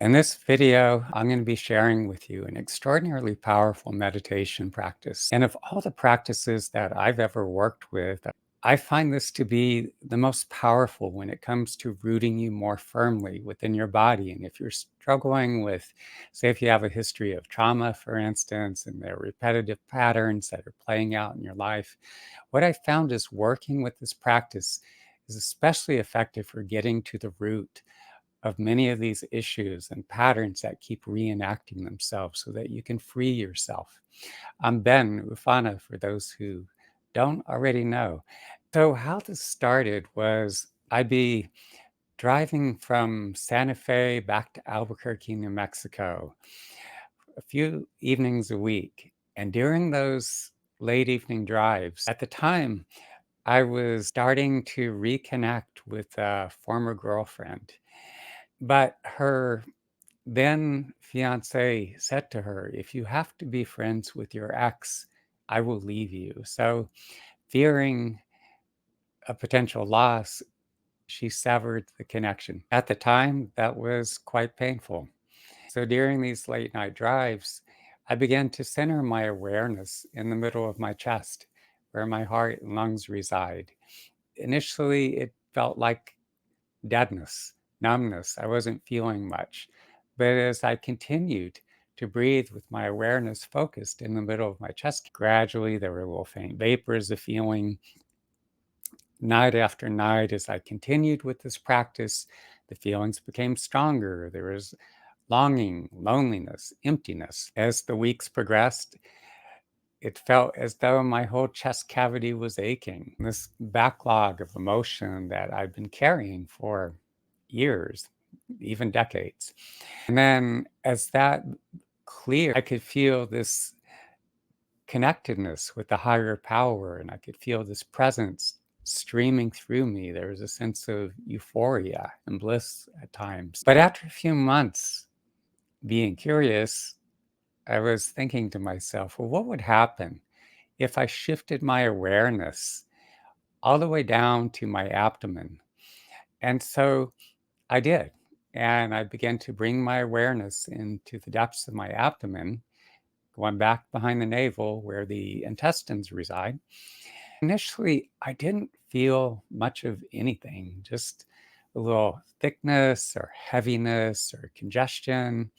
In this video, I'm going to be sharing with you an extraordinarily powerful meditation practice. And of all the practices that I've ever worked with, I find this to be the most powerful when it comes to rooting you more firmly within your body. And if you're struggling with, say, if you have a history of trauma, for instance, and there are repetitive patterns that are playing out in your life, what I found is working with this practice is especially effective for getting to the root of many of these issues and patterns that keep reenacting themselves so that you can free yourself. I'm Ben Ufana, for those who don't already know. So, how this started was I'd be driving from Santa Fe back to Albuquerque, New Mexico, a few evenings a week. And during those late evening drives, at the time, I was starting to reconnect with a former girlfriend. But her then fiance said to her, "If you have to be friends with your ex, I will leave you." So, fearing a potential loss, she severed the connection. At the time, that was quite painful. So, during these late night drives, I began to center my awareness in the middle of my chest, where my heart and lungs reside. Initially, it felt like deadness, numbness. I wasn't feeling much. But as I continued to breathe with my awareness focused in the middle of my chest, gradually there were little faint vapors of feeling. Night after night, as I continued with this practice, the feelings became stronger. There was longing, loneliness, emptiness. As the weeks progressed, it felt as though my whole chest cavity was aching. This backlog of emotion that I've been carrying for years, even decades. And then as that cleared, I could feel this connectedness with the higher power, and I could feel this presence streaming through me. There was a sense of euphoria and bliss at times. But after a few months being curious, I was thinking to myself, well, what would happen if I shifted my awareness all the way down to my abdomen? And so I did. And I began to bring my awareness into the depths of my abdomen, going back behind the navel where the intestines reside. Initially, I didn't feel much of anything, just a little thickness or heaviness or congestion.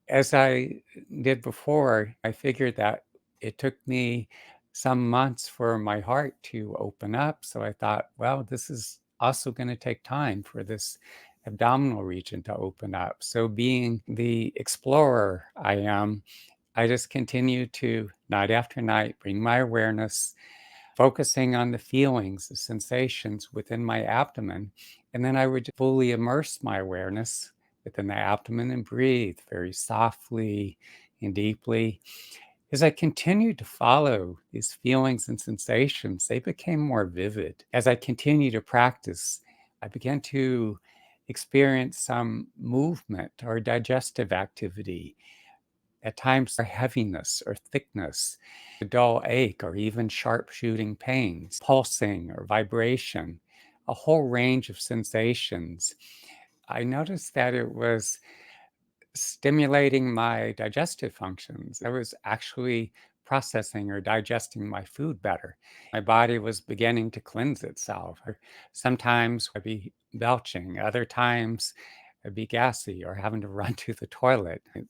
As I did before, I figured that it took me some months for my heart to open up. So I thought, well, this is also going to take time for this abdominal region to open up. So, being the explorer I am, I just continue to, night after night, bring my awareness, focusing on the feelings, the sensations within my abdomen. And then I would fully immerse my awareness within the abdomen and breathe very softly and deeply. As I continued to follow these feelings and sensations, they became more vivid. As I continued to practice, I began to experience some movement or digestive activity, at times heaviness or thickness, a dull ache, or even sharp shooting pains, pulsing or vibration, a whole range of sensations. I noticed that it was stimulating my digestive functions. I was actually processing or digesting my food better. My body was beginning to cleanse itself. Or sometimes I'd be belching, other times I'd be gassy or having to run to the toilet. It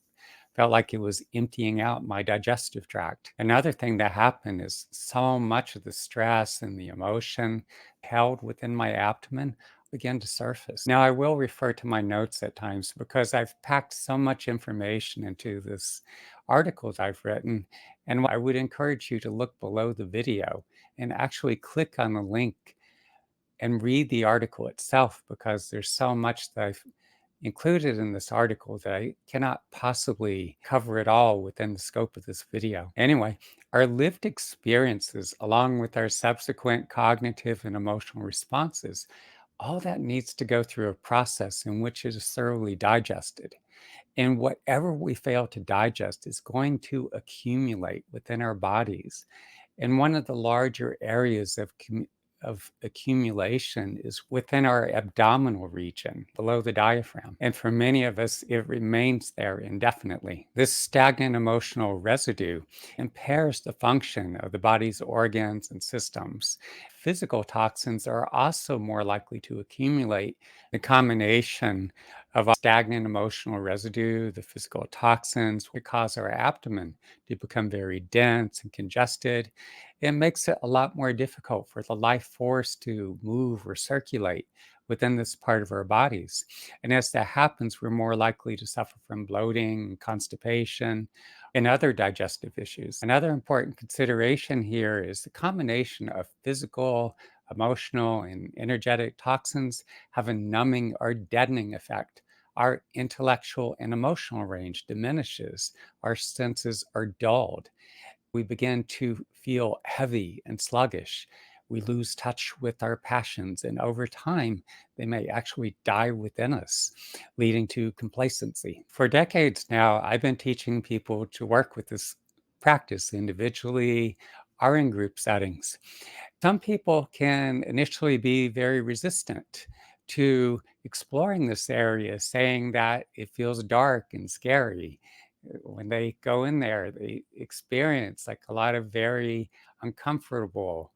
felt like it was emptying out my digestive tract. Another thing that happened is so much of the stress and the emotion held within my abdomen began to surface. Now, I will refer to my notes at times because I've packed so much information into this articles I've written. And I would encourage you to look below the video and actually click on the link and read the article itself, because there's so much that I've included in this article that I cannot possibly cover it all within the scope of this video. Anyway, our lived experiences, along with our subsequent cognitive and emotional responses, all that needs to go through a process in which it is thoroughly digested. And whatever we fail to digest is going to accumulate within our bodies. And one of the larger areas of of accumulation is within our abdominal region, below the diaphragm. And for many of us, it remains there indefinitely. This stagnant emotional residue impairs the function of the body's organs and systems. Physical toxins are also more likely to accumulate. The combination of stagnant emotional residue, the physical toxins, would cause our abdomen to become very dense and congested. It makes it a lot more difficult for the life force to move or circulate within this part of our bodies. And as that happens, we're more likely to suffer from bloating, constipation, and other digestive issues. Another important consideration here is the combination of physical, emotional, and energetic toxins have a numbing or deadening effect. Our intellectual and emotional range diminishes, our senses are dulled. We begin to feel heavy and sluggish. We lose touch with our passions, and over time, they may actually die within us, leading to complacency. For decades now, I've been teaching people to work with this practice individually or in group settings. Some people can initially be very resistant to exploring this area, saying that it feels dark and scary. When they go in there, they experience like a lot of very uncomfortable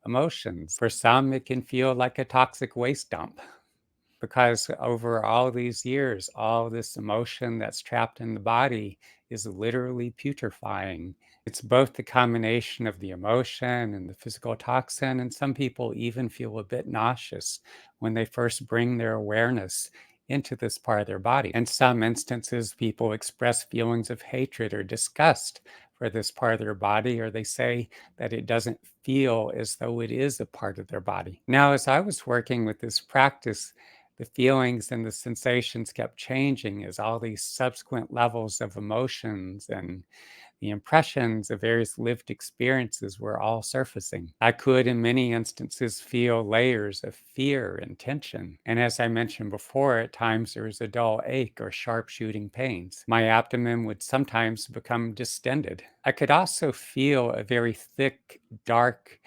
emotions. For some, it can feel like a toxic waste dump because over all these years, all this emotion that's trapped in the body is literally putrefying. It's both the combination of the emotion and the physical toxin, and some people even feel a bit nauseous when they first bring their awareness into this part of their body. In some instances, people express feelings of hatred or disgust for this part of their body, or they say that it doesn't feel as though it is a part of their body. Now, as I was working with this practice, the feelings and the sensations kept changing as all these subsequent levels of emotions and the impressions of various lived experiences were all surfacing. I could, in many instances, feel layers of fear and tension. And as I mentioned before, at times there was a dull ache or sharp shooting pains. My abdomen would sometimes become distended. I could also feel a very thick, dark,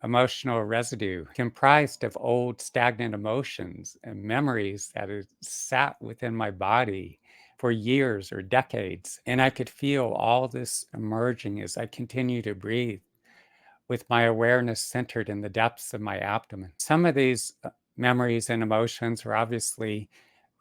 emotional residue comprised of old stagnant emotions and memories that had sat within my body for years or decades. And I could feel all this emerging as I continue to breathe with my awareness centered in the depths of my abdomen. Some of these memories and emotions were obviously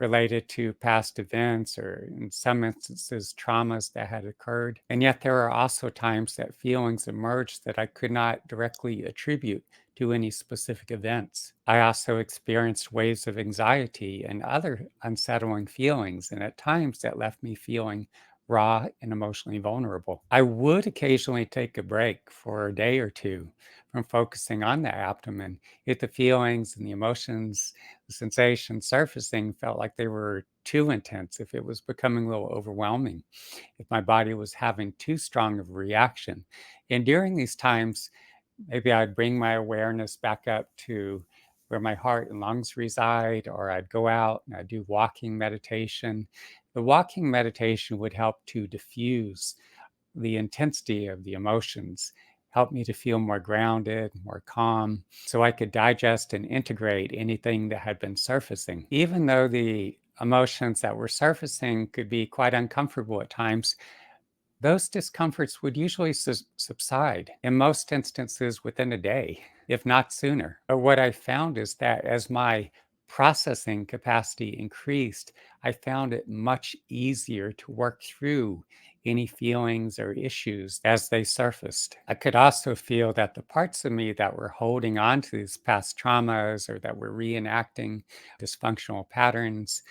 related to past events or, in some instances, traumas that had occurred. And yet, there are also times that feelings emerged that I could not directly attribute to any specific events. I also experienced waves of anxiety and other unsettling feelings, and at times that left me feeling raw and emotionally vulnerable. I would occasionally take a break for a day or two from focusing on the abdomen if the feelings and the emotions, the sensations surfacing felt like they were too intense, if it was becoming a little overwhelming, if my body was having too strong of a reaction. And during these times, maybe I'd bring my awareness back up to where my heart and lungs reside, or I'd go out and I'd do walking meditation. The walking meditation would help to diffuse the intensity of the emotions, help me to feel more grounded, more calm, so I could digest and integrate anything that had been surfacing. Even though the emotions that were surfacing could be quite uncomfortable at times, those discomforts would usually subside, in most instances within a day, if not sooner. But what I found is that as my processing capacity increased, I found it much easier to work through any feelings or issues as they surfaced. I could also feel that the parts of me that were holding on to these past traumas or that were reenacting dysfunctional patterns,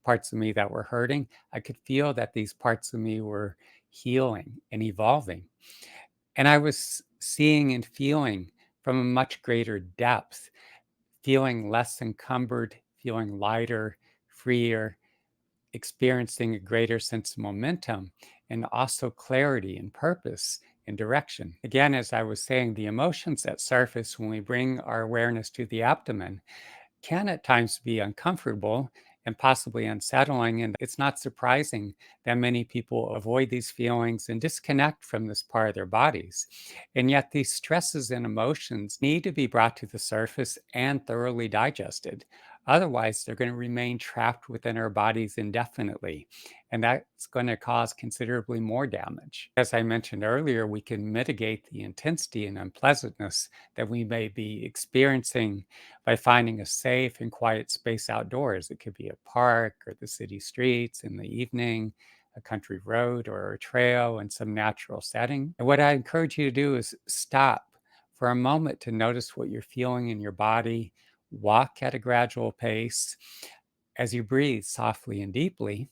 parts of me that were hurting, I could feel that these parts of me were healing and evolving. And I was seeing and feeling from a much greater depth, feeling less encumbered, feeling lighter, freer, experiencing a greater sense of momentum, and also clarity and purpose and direction. Again, as I was saying, the emotions that surface when we bring our awareness to the abdomen can at times be uncomfortable and possibly unsettling. And it's not surprising that many people avoid these feelings and disconnect from this part of their bodies. And yet, these stresses and emotions need to be brought to the surface and thoroughly digested. Otherwise, they're going to remain trapped within our bodies indefinitely. And that's going to cause considerably more damage. As I mentioned earlier, we can mitigate the intensity and unpleasantness that we may be experiencing by finding a safe and quiet space outdoors. It could be a park or the city streets in the evening, a country road or a trail in some natural setting. And what I encourage you to do is stop for a moment to notice what you're feeling in your body, walk at a gradual pace as you breathe softly and deeply.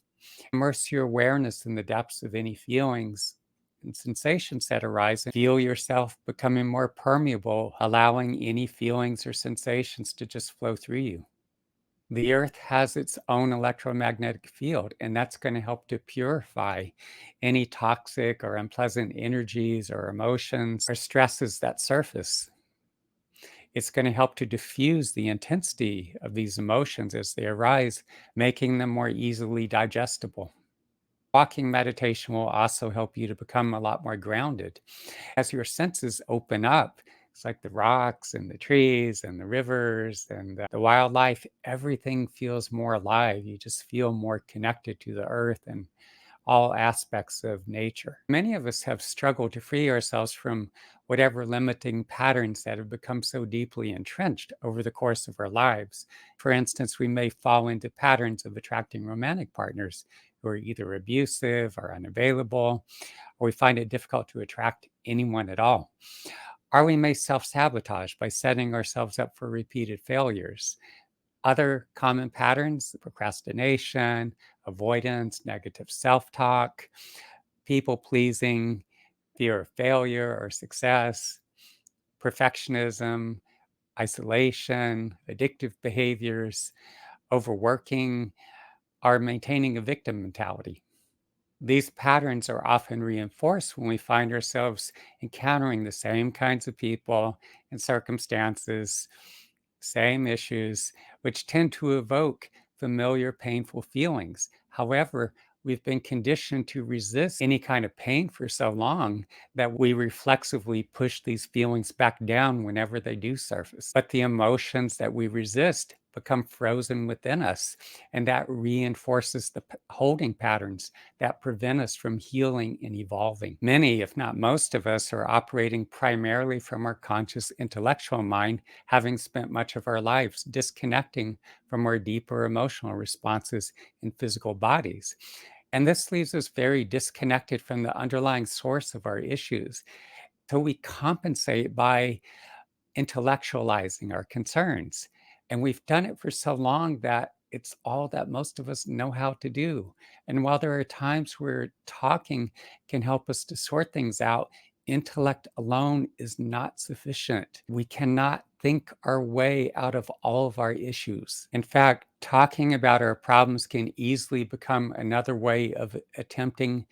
Immerse your awareness in the depths of any feelings and sensations that arise, and feel yourself becoming more permeable, allowing any feelings or sensations to just flow through you. The earth has its own electromagnetic field, and that's going to help to purify any toxic or unpleasant energies or emotions or stresses that surface. It's going to help to diffuse the intensity of these emotions as they arise, making them more easily digestible. Walking meditation will also help you to become a lot more grounded. As your senses open up, it's like the rocks and the trees and the rivers and the wildlife, everything feels more alive. You just feel more connected to the earth and all aspects of nature. Many of us have struggled to free ourselves from whatever limiting patterns that have become so deeply entrenched over the course of our lives. For instance, we may fall into patterns of attracting romantic partners who are either abusive or unavailable, or we find it difficult to attract anyone at all. Or we may self sabotage by setting ourselves up for repeated failures. Other common patterns: procrastination, avoidance, negative self talk, people pleasing, fear of failure or success, perfectionism, isolation, addictive behaviors, overworking, are maintaining a victim mentality. These patterns are often reinforced when we find ourselves encountering the same kinds of people and circumstances, same issues, which tend to evoke familiar painful feelings. However, we've been conditioned to resist any kind of pain for so long that we reflexively push these feelings back down whenever they do surface. But the emotions that we resist become frozen within us, and that reinforces the holding patterns that prevent us from healing and evolving. Many, if not most of us, are operating primarily from our conscious intellectual mind, having spent much of our lives disconnecting from our deeper emotional responses in physical bodies. And this leaves us very disconnected from the underlying source of our issues. So we compensate by intellectualizing our concerns. And we've done it for so long that it's all that most of us know how to do. And while there are times where talking can help us to sort things out, intellect alone is not sufficient. We cannot think our way out of all of our issues. In fact, talking about our problems can easily become another way of attempting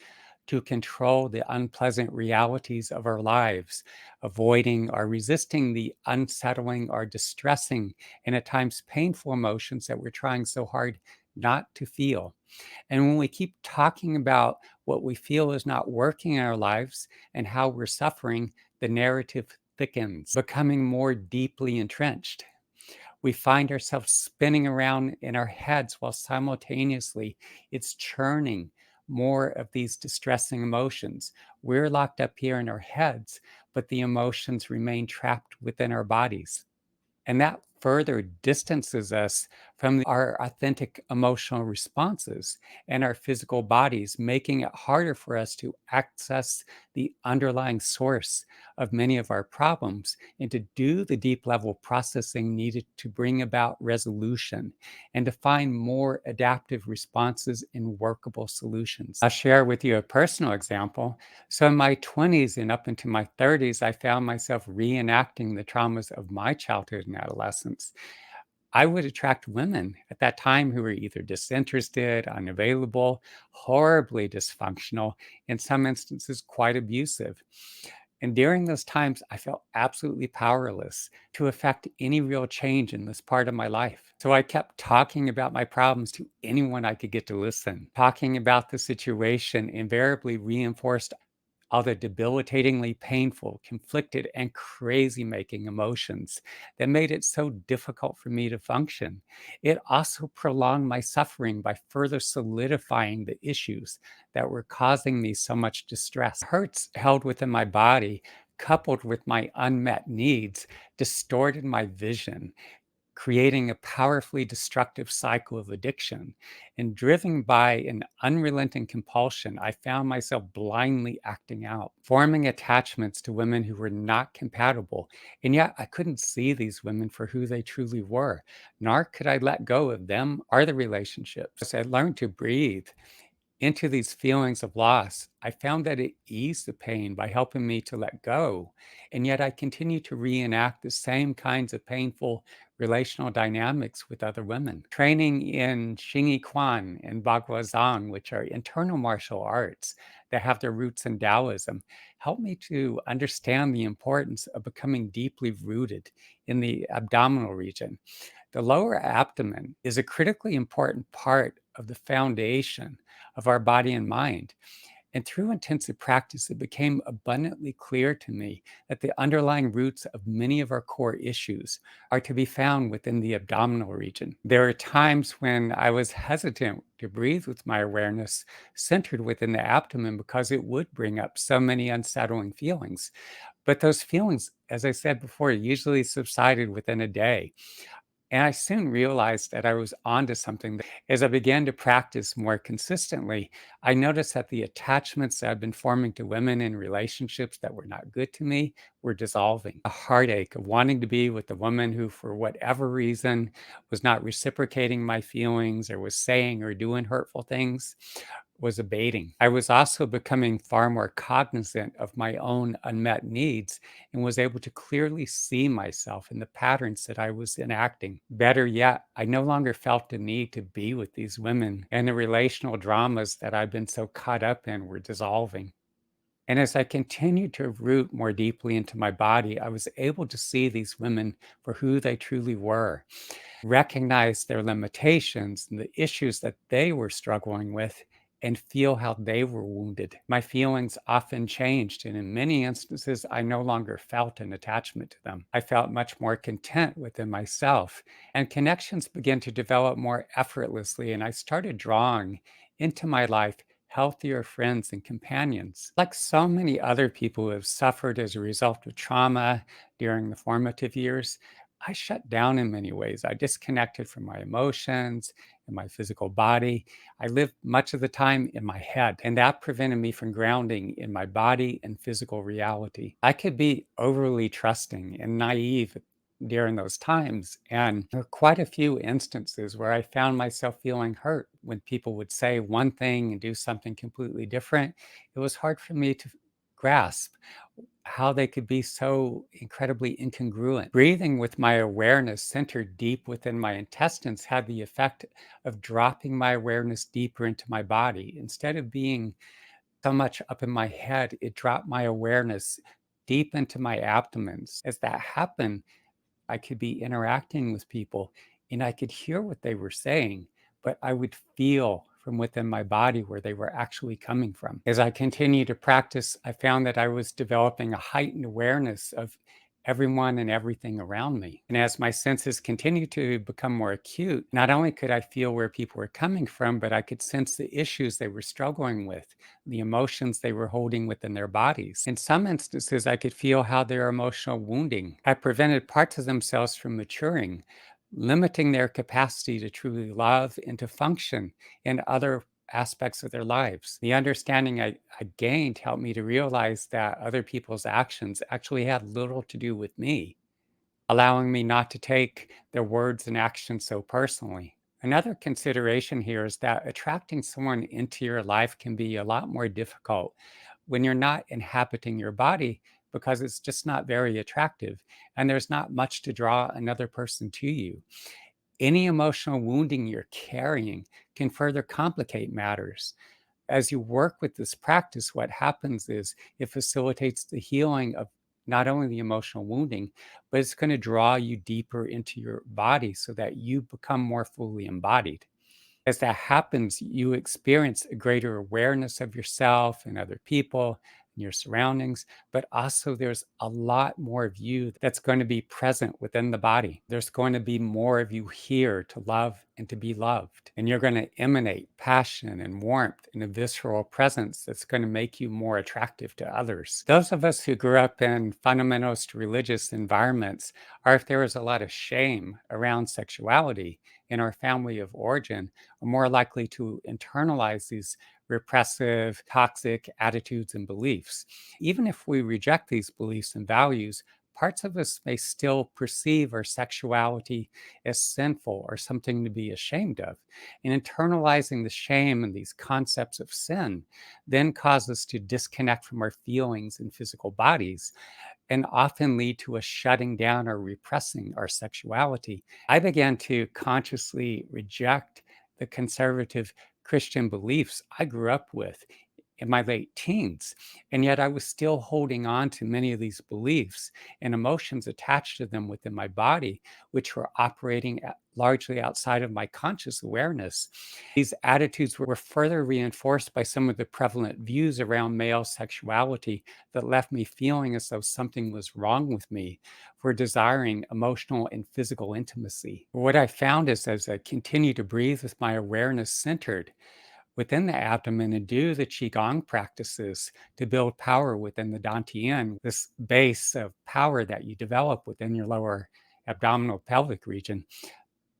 to control the unpleasant realities of our lives, avoiding or resisting the unsettling or distressing and at times painful emotions that we're trying so hard not to feel. And when we keep talking about what we feel is not working in our lives and how we're suffering, the narrative thickens, becoming more deeply entrenched. We find ourselves spinning around in our heads while simultaneously it's churning more of these distressing emotions. We're locked up here in our heads, but the emotions remain trapped within our bodies. And that further distances us from our authentic emotional responses and our physical bodies, making it harder for us to access the underlying source of many of our problems and to do the deep level processing needed to bring about resolution and to find more adaptive responses and workable solutions. I'll share with you a personal example. So, in my 20s and up into my 30s, I found myself reenacting the traumas of my childhood and adolescence. I would attract women at that time who were either disinterested, unavailable, horribly dysfunctional, in some instances, quite abusive. And during those times, I felt absolutely powerless to affect any real change in this part of my life. So I kept talking about my problems to anyone I could get to listen. Talking about the situation invariably reinforced all the debilitatingly painful, conflicted, and crazy making emotions that made it so difficult for me to function. It also prolonged my suffering by further solidifying the issues that were causing me so much distress. Hurts held within my body, coupled with my unmet needs, distorted my vision, creating a powerfully destructive cycle of addiction. And driven by an unrelenting compulsion, I found myself blindly acting out, forming attachments to women who were not compatible. And yet I couldn't see these women for who they truly were, nor could I let go of them or the relationships. As I learned to breathe into these feelings of loss, I found that it eased the pain by helping me to let go. And yet I continue to reenact the same kinds of painful relational dynamics with other women. Training in Xingyi Quan and Bagua which are internal martial arts that have their roots in Taoism, helped me to understand the importance of becoming deeply rooted in the abdominal region. The lower abdomen is a critically important part of the foundation of our body and mind. And through intensive practice, it became abundantly clear to me that the underlying roots of many of our core issues are to be found within the abdominal region. There are times when I was hesitant to breathe with my awareness centered within the abdomen because it would bring up so many unsettling feelings. But those feelings, as I said before, usually subsided within a day. And I soon realized that I was onto something. As I began to practice more consistently, I noticed that the attachments that I'd been forming to women in relationships that were not good to me were dissolving. A heartache of wanting to be with the woman who, for whatever reason, was not reciprocating my feelings or was saying or doing hurtful things was abating. I was also becoming far more cognizant of my own unmet needs and was able to clearly see myself in the patterns that I was enacting. Better yet, I no longer felt the need to be with these women, and the relational dramas that I've been so caught up in were dissolving. And as I continued to root more deeply into my body, I was able to see these women for who they truly were, recognize their limitations and the issues that they were struggling with, and feel how they were wounded. My feelings often changed, and in many instances, I no longer felt an attachment to them. I felt much more content within myself, and connections began to develop more effortlessly, and I started drawing into my life healthier friends and companions. Like so many other people who have suffered as a result of trauma during the formative years, I shut down in many ways. I disconnected from my emotions and my physical body. I lived much of the time in my head, and that prevented me from grounding in my body and physical reality. I could be overly trusting and naive during those times. And there are quite a few instances where I found myself feeling hurt when people would say one thing and do something completely different. It was hard for me to grasp how they could be so incredibly incongruent. Breathing with my awareness centered deep within my intestines had the effect of dropping my awareness deeper into my body. Instead of being so much up in my head, it dropped my awareness deep into my abdomens. As that happened, I could be interacting with people and I could hear what they were saying, but I would feel from within my body where they were actually coming from. As I continued to practice, I found that I was developing a heightened awareness of everyone and everything around me. And as my senses continued to become more acute, not only could I feel where people were coming from, but I could sense the issues they were struggling with, the emotions they were holding within their bodies. In some instances, I could feel how their emotional wounding had prevented parts of themselves from maturing, limiting their capacity to truly love and to function in other aspects of their lives. The understanding I gained helped me to realize that other people's actions actually had little to do with me, allowing me not to take their words and actions so personally. Another consideration here is that attracting someone into your life can be a lot more difficult when you're not inhabiting your body because it's just not very attractive and there's not much to draw another person to you. Any emotional wounding you're carrying can further complicate matters. As you work with this practice, what happens is it facilitates the healing of not only the emotional wounding, but it's going to draw you deeper into your body so that you become more fully embodied. As that happens, you experience a greater awareness of yourself and other people and your surroundings, but also there's a lot more of you that's going to be present within the body. There's going to be more of you here to love and to be loved. And you're going to emanate passion and warmth and a visceral presence that's going to make you more attractive to others. Those of us who grew up in fundamentalist religious environments, or if there was a lot of shame around sexuality in our family of origin, are more likely to internalize these repressive, toxic attitudes and beliefs. Even if we reject these beliefs and values, parts of us may still perceive our sexuality as sinful or something to be ashamed of. And internalizing the shame and these concepts of sin then cause us to disconnect from our feelings and physical bodies and often lead to a shutting down or repressing our sexuality. I began to consciously reject the conservative Christian beliefs I grew up with in my late teens. And yet I was still holding on to many of these beliefs and emotions attached to them within my body, which were operating largely outside of my conscious awareness. These attitudes were further reinforced by some of the prevalent views around male sexuality that left me feeling as though something was wrong with me for desiring emotional and physical intimacy. What I found is as I continue to breathe with my awareness centered within the abdomen and do the Qigong practices to build power within the Dantian, this base of power that you develop within your lower abdominal pelvic region,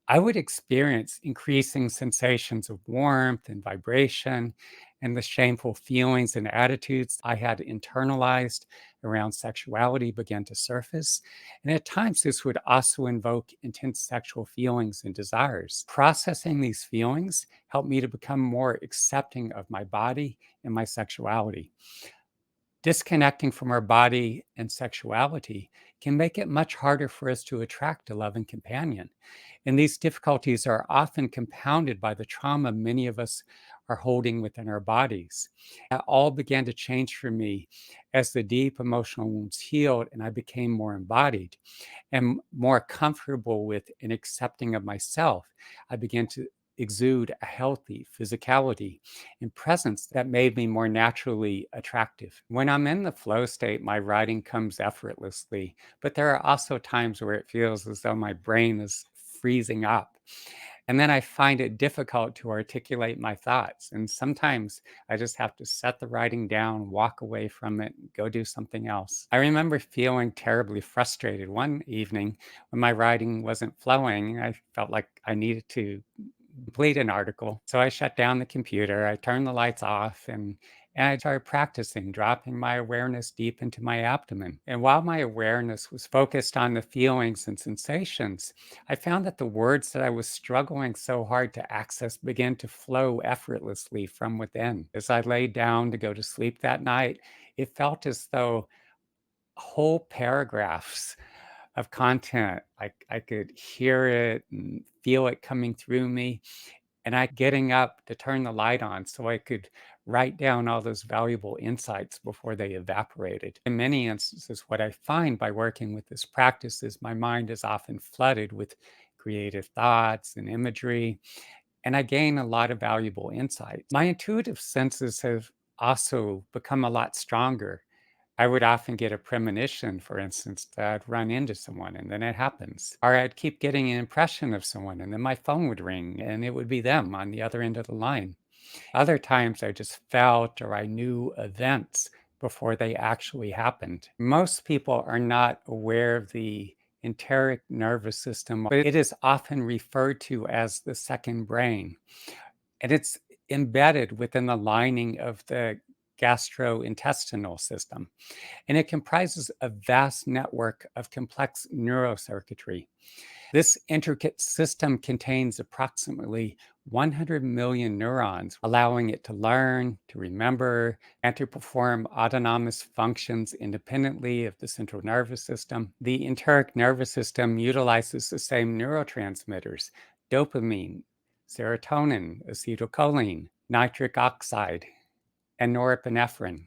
I would experience increasing sensations of warmth and vibration, and the shameful feelings and attitudes I had internalized around sexuality began to surface. And at times, this would also invoke intense sexual feelings and desires. Processing these feelings helped me to become more accepting of my body and my sexuality. Disconnecting from our body and sexuality can make it much harder for us to attract a loving companion. And these difficulties are often compounded by the trauma many of us are holding within our bodies. That all began to change for me as the deep emotional wounds healed and I became more embodied and more comfortable with and accepting of myself. I began to exude a healthy physicality and presence that made me more naturally attractive. When I'm in the flow state, my writing comes effortlessly, but there are also times where it feels as though my brain is freezing up. And then I find it difficult to articulate my thoughts. And sometimes I just have to set the writing down, walk away from it, go do something else. I remember feeling terribly frustrated one evening when my writing wasn't flowing. I felt like I needed to complete an article. So I shut down the computer, I turned the lights off, and I started practicing dropping my awareness deep into my abdomen. And while my awareness was focused on the feelings and sensations, I found that the words that I was struggling so hard to access began to flow effortlessly from within. As I laid down to go to sleep that night, it felt as though whole paragraphs of content, I could hear it and feel it coming through me, and I getting up to turn the light on so I could write down all those valuable insights before they evaporated. In many instances, what I find by working with this practice is my mind is often flooded with creative thoughts and imagery, and I gain a lot of valuable insights. My intuitive senses have also become a lot stronger. I would often get a premonition, for instance, that I'd run into someone and then it happens. Or I'd keep getting an impression of someone and then my phone would ring and it would be them on the other end of the line. Other times I just felt or I knew events before they actually happened. Most people are not aware of the enteric nervous system, but it is often referred to as the second brain. And it's embedded within the lining of the gastrointestinal system, and it comprises a vast network of complex neurocircuitry. This intricate system contains approximately 100 million neurons, allowing it to learn, to remember, and to perform autonomous functions independently of the central nervous system. The enteric nervous system utilizes the same neurotransmitters: dopamine, serotonin, acetylcholine, nitric oxide, and norepinephrine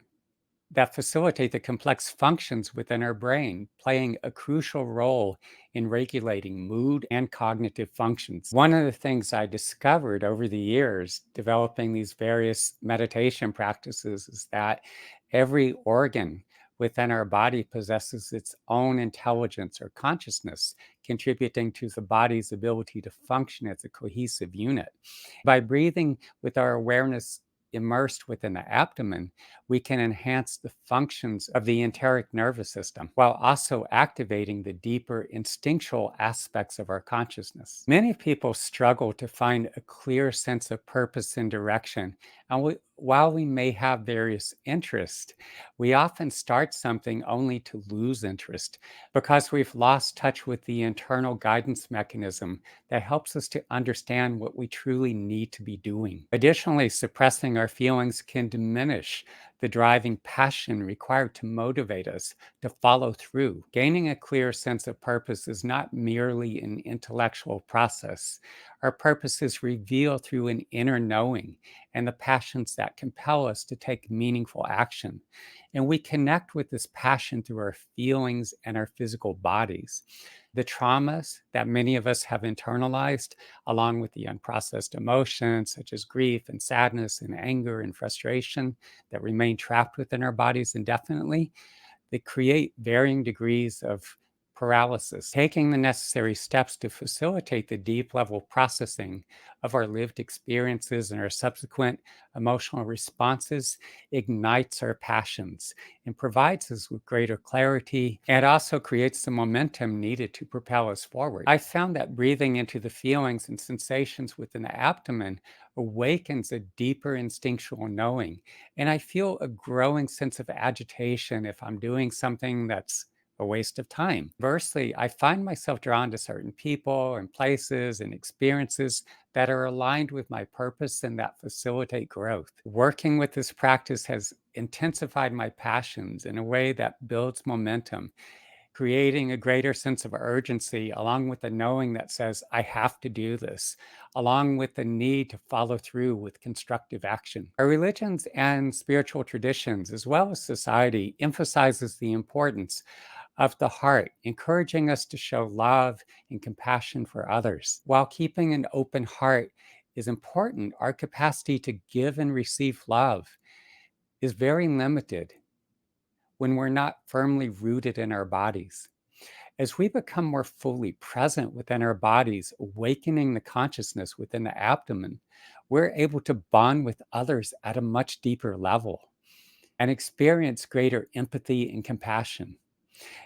that facilitate the complex functions within our brain, playing a crucial role in regulating mood and cognitive functions. One of the things I discovered over the years developing these various meditation practices is that every organ within our body possesses its own intelligence or consciousness, contributing to the body's ability to function as a cohesive unit. By breathing with our awareness immersed within the abdomen, we can enhance the functions of the enteric nervous system while also activating the deeper instinctual aspects of our consciousness. Many people struggle to find a clear sense of purpose and direction. And while we may have various interests, we often start something only to lose interest because we've lost touch with the internal guidance mechanism that helps us to understand what we truly need to be doing. Additionally, suppressing our feelings can diminish the driving passion required to motivate us to follow through. Gaining a clear sense of purpose is not merely an intellectual process. Our purpose is revealed through an inner knowing and the passions that compel us to take meaningful action. And we connect with this passion through our feelings and our physical bodies. The traumas that many of us have internalized, along with the unprocessed emotions such as grief and sadness and anger and frustration that remain trapped within our bodies indefinitely, they create varying degrees of paralysis. Taking the necessary steps to facilitate the deep level processing of our lived experiences and our subsequent emotional responses ignites our passions and provides us with greater clarity and also creates the momentum needed to propel us forward. I found that breathing into the feelings and sensations within the abdomen awakens a deeper instinctual knowing, and I feel a growing sense of agitation if I'm doing something that's a waste of time. Conversely, I find myself drawn to certain people and places and experiences that are aligned with my purpose and that facilitate growth. Working with this practice has intensified my passions in a way that builds momentum, creating a greater sense of urgency, along with the knowing that says, I have to do this, along with the need to follow through with constructive action. Our religions and spiritual traditions, as well as society, emphasizes the importance of the heart, encouraging us to show love and compassion for others. While keeping an open heart is important, our capacity to give and receive love is very limited when we're not firmly rooted in our bodies. As we become more fully present within our bodies, awakening the consciousness within the abdomen, we're able to bond with others at a much deeper level and experience greater empathy and compassion.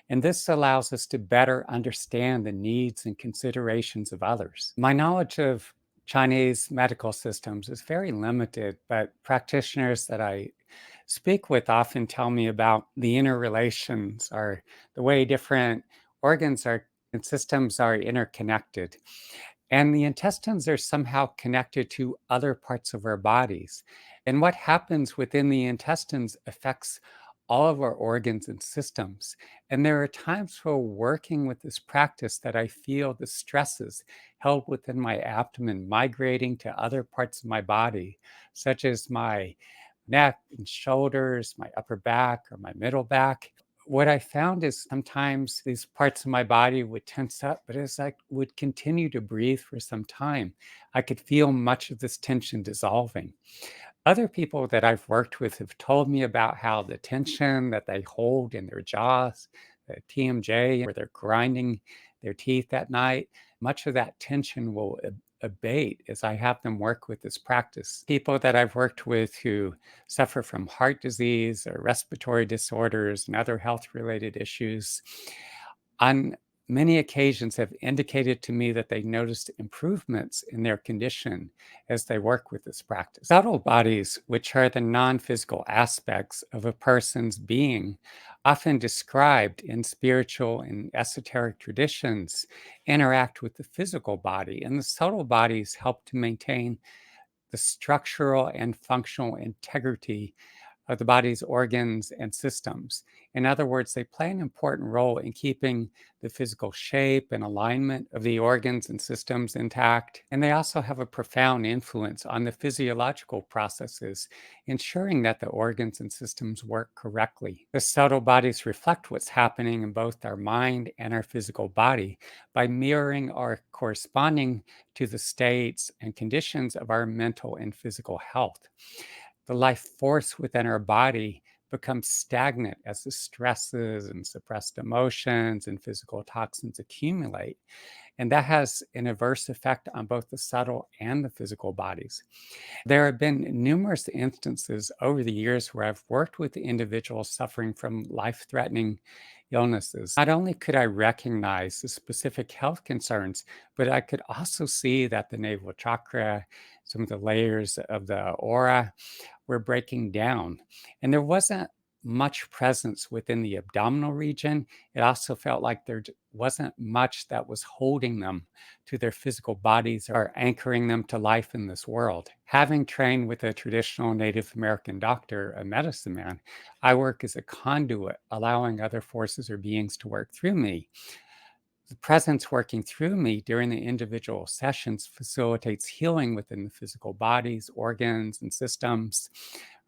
And this allows us to better understand the needs and considerations of others. My knowledge of Chinese medical systems is very limited, but practitioners that I speak with often tell me about the interrelations or the way different organs are and systems are interconnected. And the intestines are somehow connected to other parts of our bodies. And what happens within the intestines affects all of our organs and systems. And there are times for working with this practice that I feel the stresses held within my abdomen migrating to other parts of my body, such as my neck and shoulders, my upper back, or my middle back. What I found is sometimes these parts of my body would tense up, but as I would continue to breathe for some time, I could feel much of this tension dissolving. Other people that I've worked with have told me about how the tension that they hold in their jaws, the TMJ, where they're grinding their teeth at night, much of that tension will abate as I have them work with this practice. People that I've worked with who suffer from heart disease or respiratory disorders and other health related issues, on many occasions have indicated to me that they noticed improvements in their condition as they work with this practice. Subtle bodies, which are the non physical aspects of a person's being, often described in spiritual and esoteric traditions, interact with the physical body, and the subtle bodies help to maintain the structural and functional integrity of the body's organs and systems. In other words, they play an important role in keeping the physical shape and alignment of the organs and systems intact. And they also have a profound influence on the physiological processes, ensuring that the organs and systems work correctly. The subtle bodies reflect what's happening in both our mind and our physical body by mirroring or corresponding to the states and conditions of our mental and physical health. The life force within our body becomes stagnant as the stresses and suppressed emotions and physical toxins accumulate. And that has an adverse effect on both the subtle and the physical bodies. There have been numerous instances over the years where I've worked with individuals suffering from life threatening illnesses. Not only could I recognize the specific health concerns, but I could also see that the navel chakra, some of the layers of the aura, were breaking down. And there wasn't much presence within the abdominal region. It also felt like wasn't much that was holding them to their physical bodies or anchoring them to life in this world. Having trained with a traditional Native American doctor, a medicine man, I work as a conduit, allowing other forces or beings to work through me. The presence working through me during the individual sessions facilitates healing within the physical bodies, organs, and systems,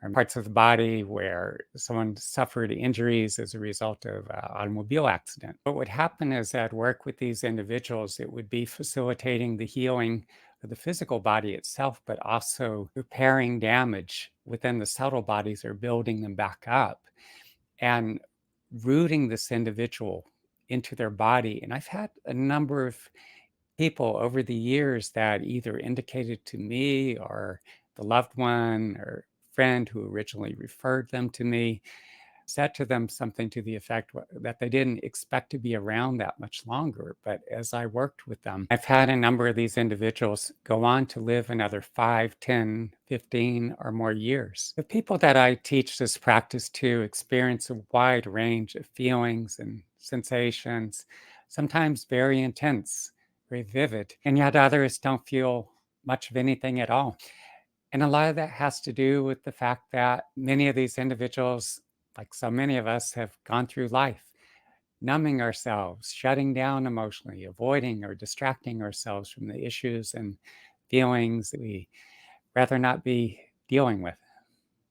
or parts of the body where someone suffered injuries as a result of an automobile accident. What would happen is I'd work with these individuals, it would be facilitating the healing of the physical body itself, but also repairing damage within the subtle bodies or building them back up and rooting this individual into their body. And I've had a number of people over the years that either indicated to me or the loved one or friend who originally referred them to me said to them something to the effect that they didn't expect to be around that much longer. But as I worked with them, I've had a number of these individuals go on to live another 5, 10, 15, or more years. The people that I teach this practice to experience a wide range of feelings and sensations, sometimes very intense, very vivid, and yet others don't feel much of anything at all. And a lot of that has to do with the fact that many of these individuals, like so many of us, have gone through life numbing ourselves, shutting down emotionally, avoiding or distracting ourselves from the issues and feelings that we rather not be dealing with.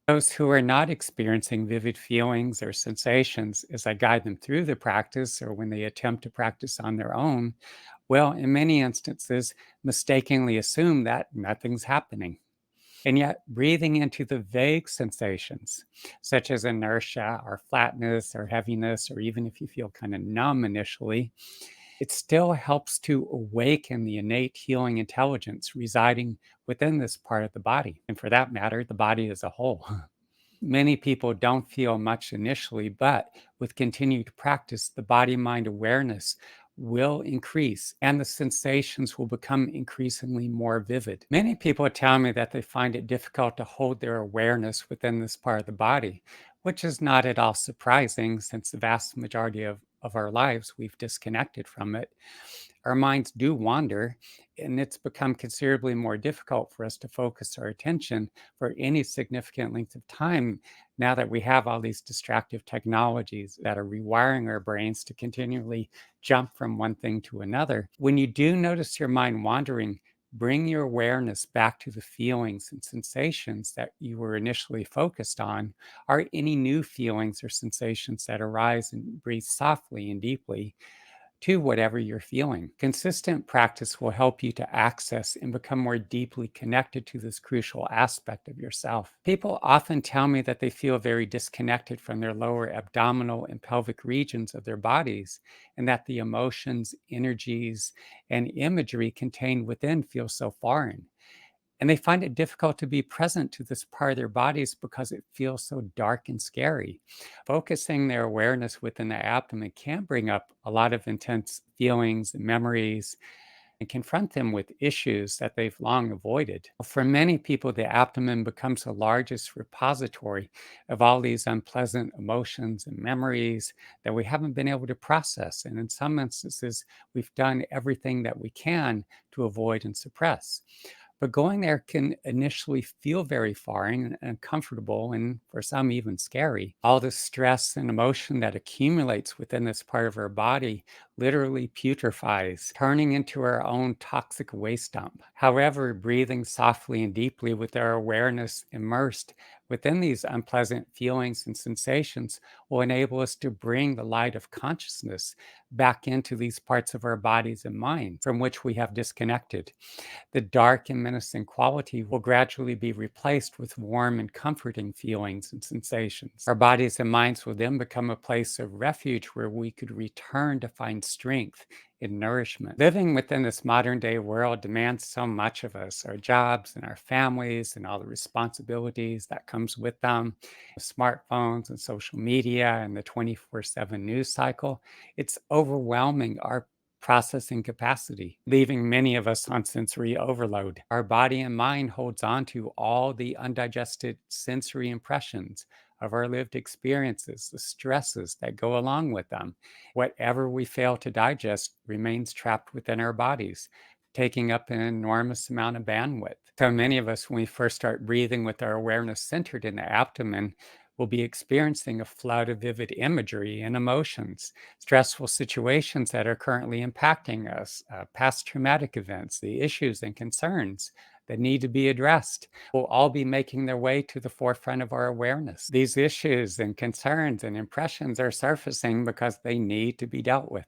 Those who are not experiencing vivid feelings or sensations as I guide them through the practice or when they attempt to practice on their own, well, in many instances, mistakenly assume that nothing's happening. And yet, breathing into the vague sensations, such as inertia or flatness or heaviness, or even if you feel kind of numb initially, it still helps to awaken the innate healing intelligence residing within this part of the body. And for that matter, the body as a whole. Many people don't feel much initially, but with continued practice, the body mind awareness will increase and the sensations will become increasingly more vivid. Many people tell me that they find it difficult to hold their awareness within this part of the body, which is not at all surprising since the vast majority of our lives we've disconnected from it. Our minds do wander, and it's become considerably more difficult for us to focus our attention for any significant length of time now that we have all these distractive technologies that are rewiring our brains to continually jump from one thing to another. When you do notice your mind wandering, bring your awareness back to the feelings and sensations that you were initially focused on, or any new feelings or sensations that arise, and breathe softly and deeply to whatever you're feeling. Consistent practice will help you to access and become more deeply connected to this crucial aspect of yourself. People often tell me that they feel very disconnected from their lower abdominal and pelvic regions of their bodies, and that the emotions, energies, and imagery contained within feel so foreign. And they find it difficult to be present to this part of their bodies because it feels so dark and scary. Focusing their awareness within the abdomen can bring up a lot of intense feelings and memories and confront them with issues that they've long avoided. For many people, the abdomen becomes the largest repository of all these unpleasant emotions and memories that we haven't been able to process. And in some instances, we've done everything that we can to avoid and suppress. But going there can initially feel very foreign and uncomfortable, and for some, even scary. All the stress and emotion that accumulates within this part of our body literally putrefies, turning into our own toxic waste dump. However, breathing softly and deeply with our awareness immersed within these unpleasant feelings and sensations will enable us to bring the light of consciousness back into these parts of our bodies and minds from which we have disconnected. The dark and menacing quality will gradually be replaced with warm and comforting feelings and sensations. Our bodies and minds will then become a place of refuge where we could return to find strength and nourishment. Living within this modern day world demands so much of us, our jobs and our families and all the responsibilities that comes with them, smartphones and social media and the 24/7 news cycle. It's overwhelming our processing capacity, leaving many of us on sensory overload. Our body and mind holds on to all the undigested sensory impressions of our lived experiences, the stresses that go along with them. Whatever we fail to digest remains trapped within our bodies, taking up an enormous amount of bandwidth. So many of us, when we first start breathing with our awareness centered in the abdomen, will be experiencing a flood of vivid imagery and emotions, stressful situations that are currently impacting us, past traumatic events, the issues and concerns that need to be addressed will all be making their way to the forefront of our awareness. These issues and concerns and impressions are surfacing because they need to be dealt with.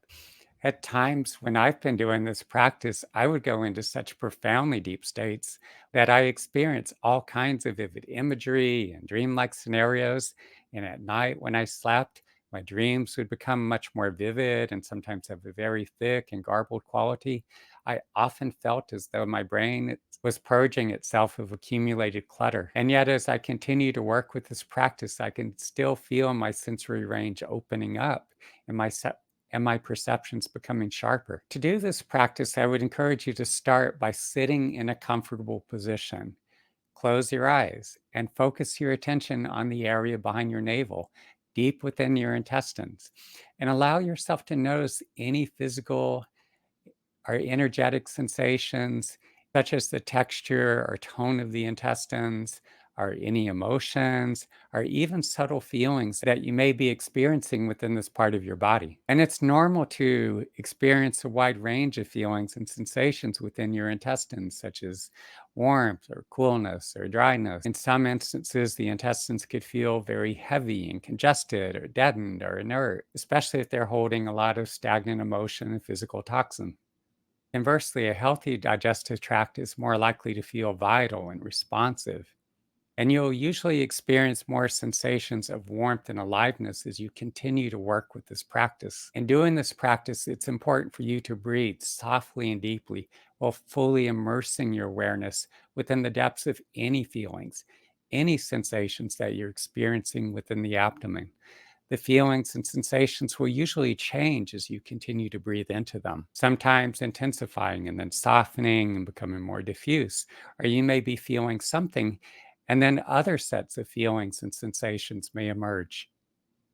At times when I've been doing this practice, I would go into such profoundly deep states that I experience all kinds of vivid imagery and dreamlike scenarios. And at night, when I slept, my dreams would become much more vivid and sometimes have a very thick and garbled quality. I often felt as though my brain was purging itself of accumulated clutter. And yet, as I continue to work with this practice, I can still feel my sensory range opening up and my perceptions becoming sharper. To do this practice, I would encourage you to start by sitting in a comfortable position. Close your eyes and focus your attention on the area behind your navel, deep within your intestines, and allow yourself to notice any physical or energetic sensations, such as the texture or tone of the intestines, or any emotions, or even subtle feelings that you may be experiencing within this part of your body. And it's normal to experience a wide range of feelings and sensations within your intestines, such as warmth or coolness or dryness. In some instances, the intestines could feel very heavy and congested or deadened or inert, especially if they're holding a lot of stagnant emotion and physical toxin. Conversely, a healthy digestive tract is more likely to feel vital and responsive, and you'll usually experience more sensations of warmth and aliveness as you continue to work with this practice. In doing this practice, it's important for you to breathe softly and deeply while fully immersing your awareness within the depths of any feelings, any sensations that you're experiencing within the abdomen. The feelings and sensations will usually change as you continue to breathe into them, sometimes intensifying and then softening and becoming more diffuse. Or you may be feeling something, and then other sets of feelings and sensations may emerge.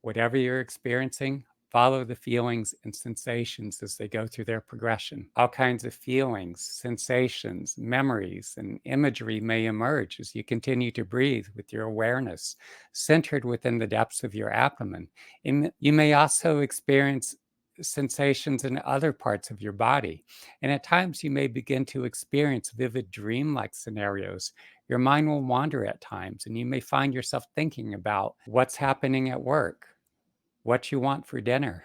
Whatever you're experiencing, follow the feelings and sensations as they go through their progression. All kinds of feelings, sensations, memories, and imagery may emerge as you continue to breathe with your awareness centered within the depths of your abdomen. You may also experience sensations in other parts of your body. And at times, you may begin to experience vivid dream-like scenarios. Your mind will wander at times, and you may find yourself thinking about what's happening at work, what you want for dinner,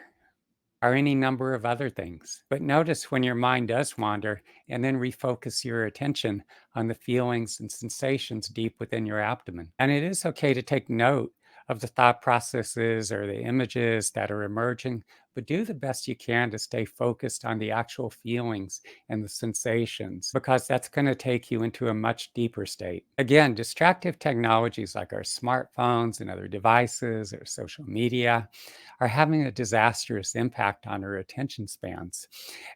or any number of other things. But notice when your mind does wander and then refocus your attention on the feelings and sensations deep within your abdomen. And it is okay to take note of the thought processes or the images that are emerging, but do the best you can to stay focused on the actual feelings and the sensations, because that's going to take you into a much deeper state. Again, distractive technologies like our smartphones and other devices or social media are having a disastrous impact on our attention spans.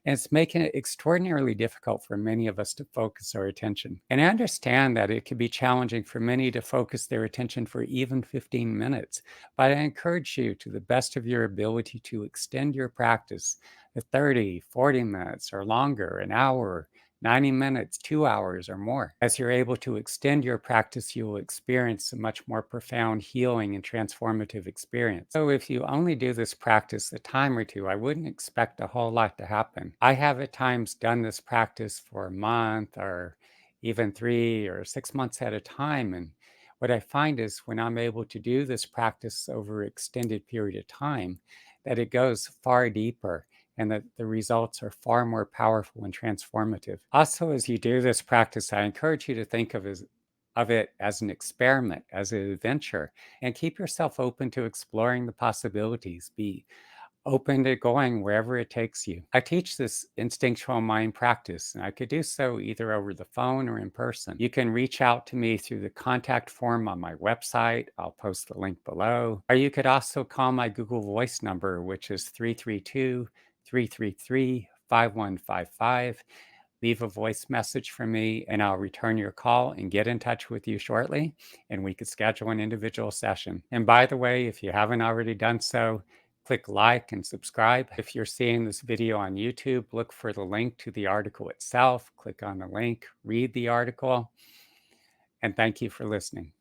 And it's making it extraordinarily difficult for many of us to focus our attention. And I understand that it can be challenging for many to focus their attention for even 15 minutes, but I encourage you to the best of your ability to extend your practice to 30, 40 minutes or longer, an hour, 90 minutes, 2 hours, or more. As you're able to extend your practice, you will experience a much more profound healing and transformative experience. So, if you only do this practice a time or two, I wouldn't expect a whole lot to happen. I have at times done this practice for a month or even 3 or 6 months at a time. And what I find is when I'm able to do this practice over an extended period of time, that it goes far deeper and that the results are far more powerful and transformative. Also, as you do this practice, I encourage you to think of it as an experiment, as an adventure, and keep yourself open to exploring the possibilities. Be open to going wherever it takes you. I teach this instinctual mind practice, and I could do so either over the phone or in person. You can reach out to me through the contact form on my website. I'll post the link below. Or you could also call my Google Voice number, which is 332-333-5155. Leave a voice message for me, and I'll return your call and get in touch with you shortly, and we could schedule an individual session. And by the way, if you haven't already done so, click like and subscribe. If you're seeing this video on YouTube, look for the link to the article itself. Click on the link, read the article, and thank you for listening.